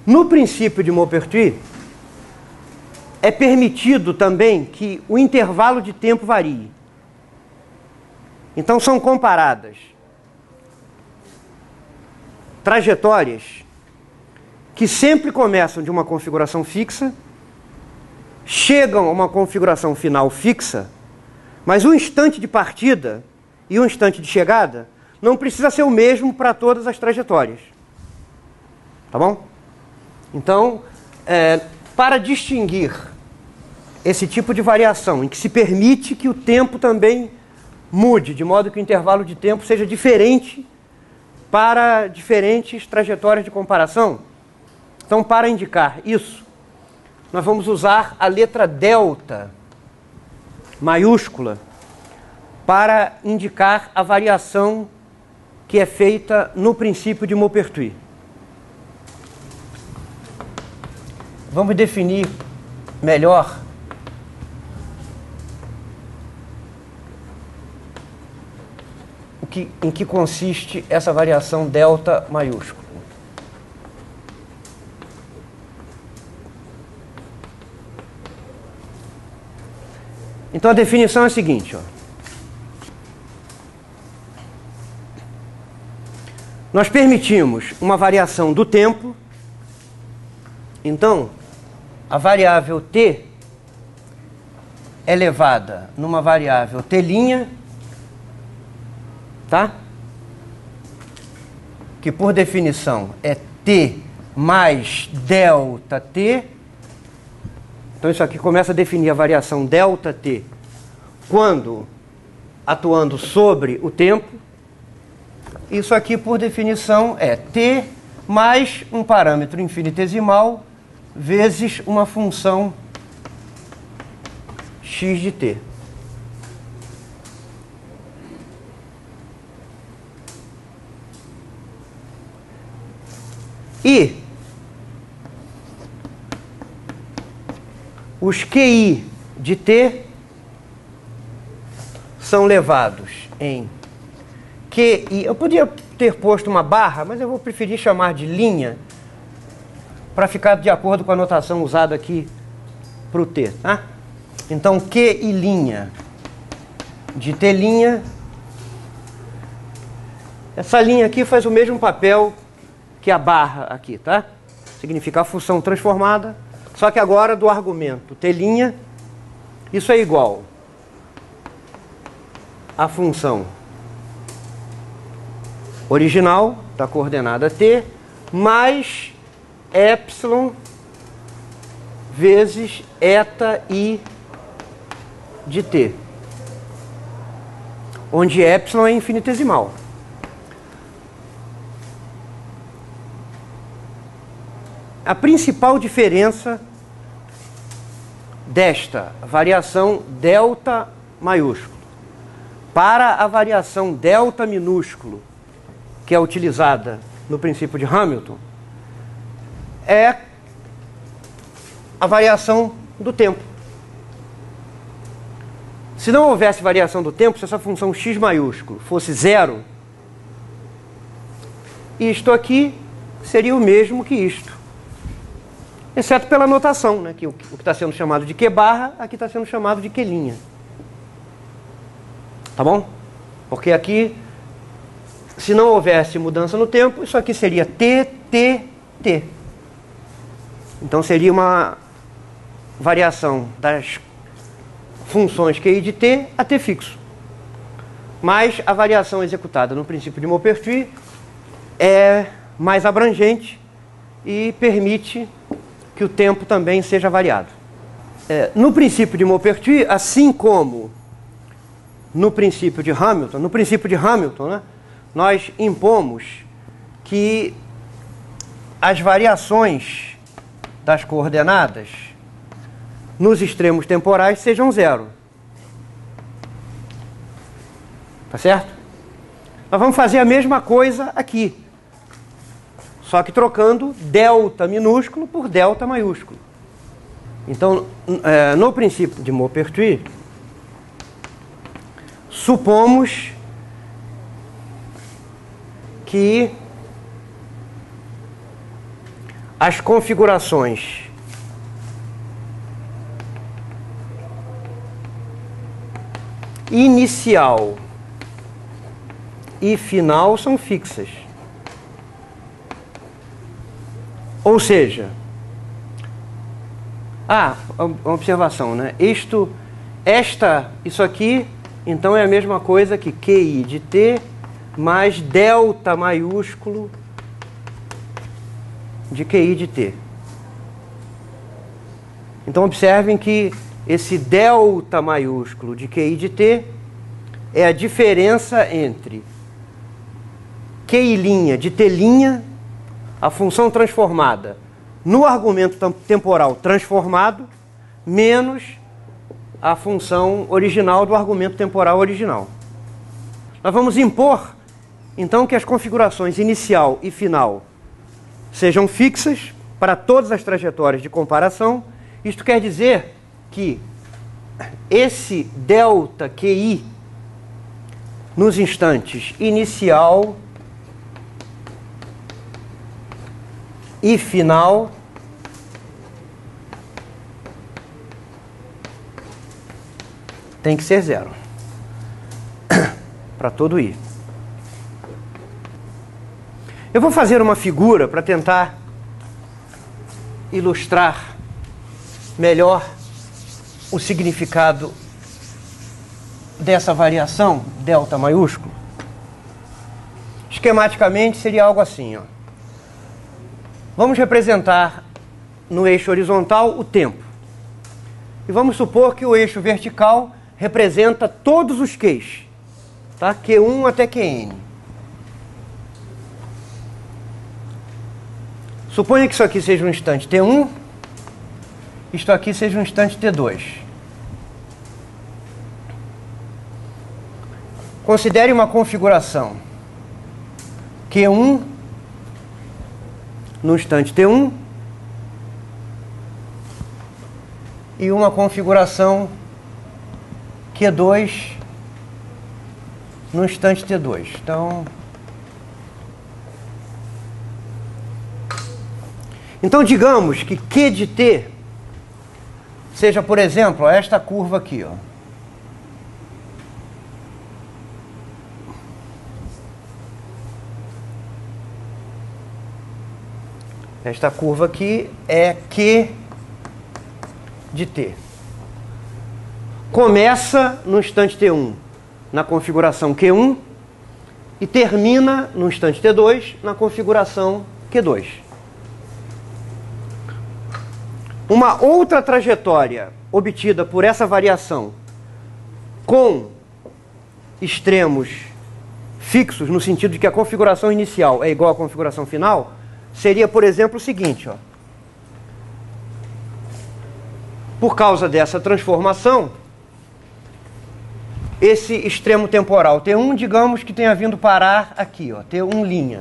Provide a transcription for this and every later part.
No princípio de Maupertuis, é permitido também que o intervalo de tempo varie. Então são comparadas trajetórias que sempre começam de uma configuração fixa, chegam a uma configuração final fixa, mas o instante de partida e o instante de chegada não precisa ser o mesmo para todas as trajetórias. Tá bom? Então, para distinguir esse tipo de variação, em que se permite que o tempo também mude, de modo que o intervalo de tempo seja diferente para diferentes trajetórias de comparação. Então, para indicar isso, nós vamos usar a letra delta maiúscula para indicar a variação que é feita no princípio de Maupertuis. Vamos definir melhor em que consiste essa variação delta maiúscula. Então a definição é a seguinte, ó. Nós permitimos uma variação do tempo, então a variável t é levada numa variável t', tá? Que por definição é t mais delta t. Então isso aqui começa a definir a variação delta t quando atuando sobre o tempo. Isso aqui por definição é t mais um parâmetro infinitesimal vezes uma função x de t. E os QI de t são levados em QI. Eu podia ter posto uma barra, mas eu vou preferir chamar de linha para ficar de acordo com a notação usada aqui para o t, tá? Então, QI' de t', essa linha aqui faz o mesmo papel que a barra aqui, tá? Significa a função transformada, só que agora do argumento t', isso é igual à função original da coordenada t mais epsilon vezes eta i de t, onde epsilon é infinitesimal. A principal diferença desta variação delta maiúsculo para a variação delta minúsculo, que é utilizada no princípio de Hamilton, é a variação do tempo. Se não houvesse variação do tempo, se essa função x maiúsculo fosse zero, isto aqui seria o mesmo que isto. Exceto pela notação, né? Que o que está sendo chamado de Q barra, aqui está sendo chamado de Q'. Tá bom? Porque aqui, se não houvesse mudança no tempo, isso aqui seria T, T, T. Então seria uma variação das funções QI de t a t fixo. Mas a variação executada no princípio de Maupertuis é mais abrangente e permite que o tempo também seja variado. No princípio de Maupertuis, assim como no princípio de Hamilton, né, nós impomos que as variações das coordenadas nos extremos temporais sejam zero. Tá certo? Nós vamos fazer a mesma coisa aqui, só que trocando delta minúsculo por delta maiúsculo. Então, no princípio de Maupertuis, supomos que as configurações inicial e final são fixas. Ou seja, uma observação, né? Isso aqui, então é a mesma coisa que QI de T mais delta maiúsculo de QI de T. Então observem que esse delta maiúsculo de QI de T é a diferença entre QI' de T', a função transformada no argumento temporal transformado, menos a função original do argumento temporal original. Nós vamos impor, então, que as configurações inicial e final sejam fixas para todas as trajetórias de comparação. Isto quer dizer que esse delta QI nos instantes inicial e final tem que ser zero para todo I. Eu vou fazer uma figura para tentar ilustrar melhor o significado dessa variação delta maiúsculo. Esquematicamente seria algo assim, ó. Vamos representar no eixo horizontal o tempo. E vamos supor que o eixo vertical representa todos os Qs, tá? Q1 até Qn. Suponha que isso aqui seja um instante T1, isto aqui seja um instante T2. Considere uma configuração Q1 no instante T1 e uma configuração Q2 no instante T2. Então digamos que Q de T seja, por exemplo, esta curva aqui, ó. Esta curva aqui é Q de T. Começa no instante T1 na configuração Q1 e termina no instante T2 na configuração Q2. Uma outra trajetória obtida por essa variação com extremos fixos, no sentido de que a configuração inicial é igual à configuração final, seria, por exemplo, o seguinte, ó. Por causa dessa transformação, esse extremo temporal T1, digamos que tenha vindo parar aqui, ó, T1'.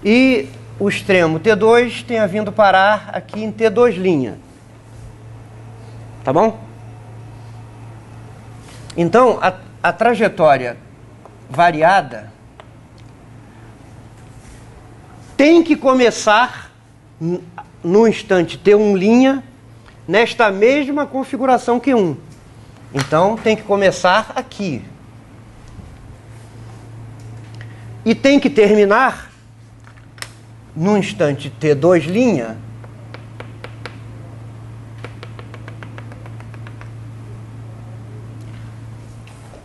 E o extremo T2 tenha vindo parar aqui em T2'. Tá bom? Então, a trajetória variada tem que começar no instante T1' nesta mesma configuração Q1. Então, tem que começar aqui. E tem que terminar no instante T2',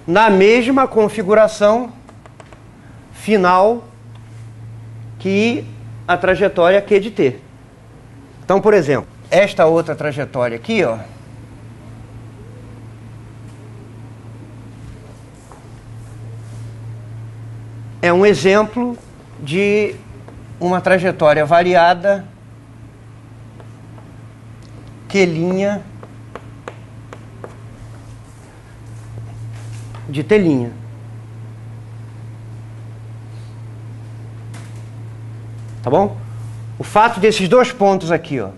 na mesma configuração final que a trajetória Q de T. Então, por exemplo, esta outra trajetória aqui, ó, é um exemplo de uma trajetória variada Q' de T'. Tá bom? O fato desses dois pontos aqui, ó,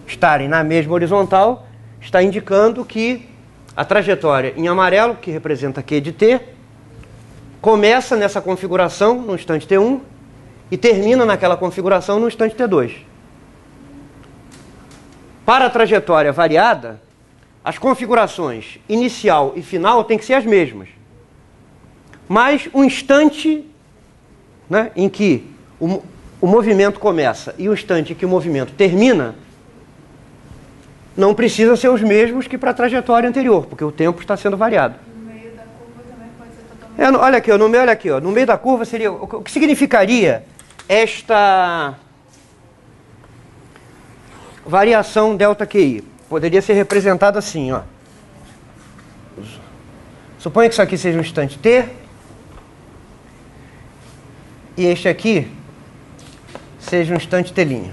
estarem na mesma horizontal, está indicando que a trajetória em amarelo, que representa Q de t, começa nessa configuração no instante t1 e termina naquela configuração no instante t2. Para a trajetória variada, as configurações inicial e final têm que ser as mesmas. Mas o instante, né, em que o movimento começa e o instante em que o movimento termina não precisam ser os mesmos que para a trajetória anterior, porque o tempo está sendo variado. No meio da curva também pode ser totalmente... Olha aqui, olha aqui, no meio da curva seria... O que significaria esta variação ΔQi? Poderia ser representado assim, ó. Suponha que isso aqui seja um instante t, e este aqui seja um instante t'.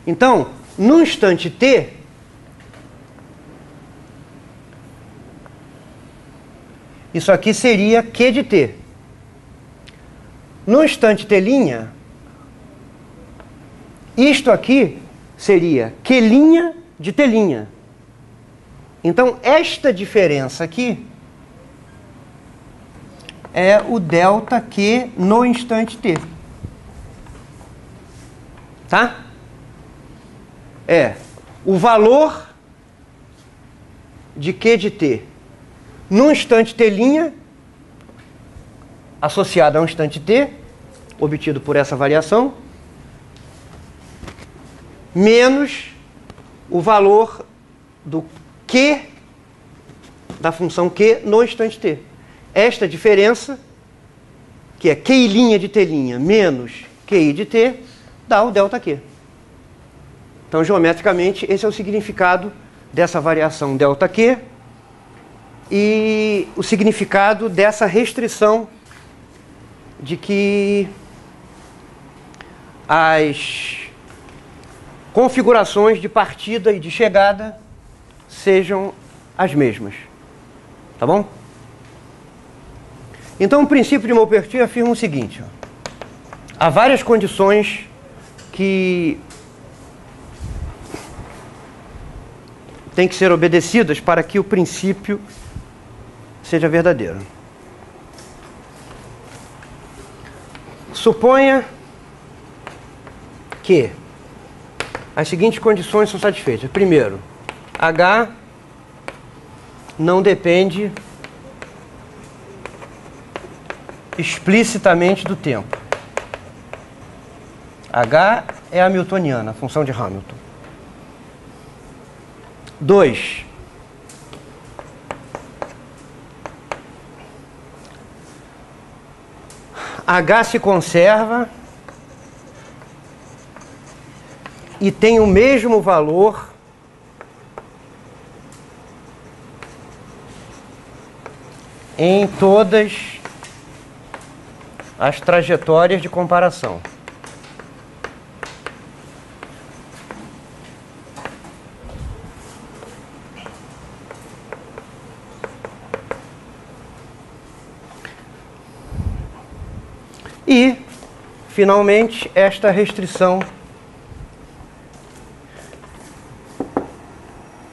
Então, no instante t, isso aqui seria Q de t. No instante t', isto aqui seria Q' de t'. Então, esta diferença aqui é o ΔQ no instante t. Tá? É o valor de Q de t no instante t', associado a um instante t, obtido por essa variação, menos o valor do Q, da função Q, no instante t. Esta diferença, que é Q'I de t' menos Qi de t, dá o ΔQ. Então, geometricamente, esse é o significado dessa variação ΔQ e o significado dessa restrição de que as configurações de partida e de chegada sejam as mesmas. Tá bom? Então, o princípio de Maupertuis afirma o seguinte: ó, há várias condições que têm que ser obedecidas para que o princípio seja verdadeiro. Suponha que as seguintes condições são satisfeitas. Primeiro, H não depende explicitamente do tempo. H é hamiltoniana, a função de Hamilton. 2. H se conserva e tem o mesmo valor em todas as trajetórias de comparação. E, finalmente, esta restrição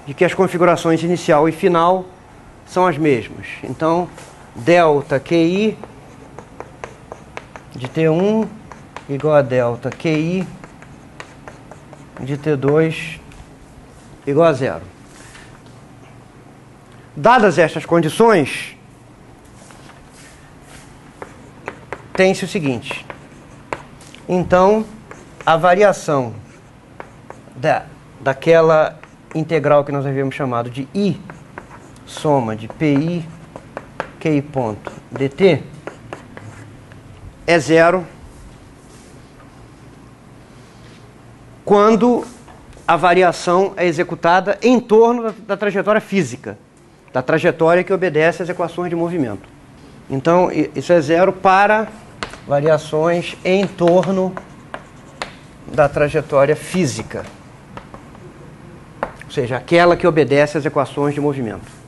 de que as configurações inicial e final são as mesmas. Então, ΔQi de T1 igual a ΔQi de T2 igual a 0. Dadas estas condições, tem-se o seguinte: então, a variação daquela integral que nós havíamos chamado de I, soma de PI, QI ponto dt, é 0 quando a variação é executada em torno da trajetória física, da trajetória que obedece às equações de movimento. Então, isso é 0 para variações em torno da trajetória física, ou seja, aquela que obedece às equações de movimento.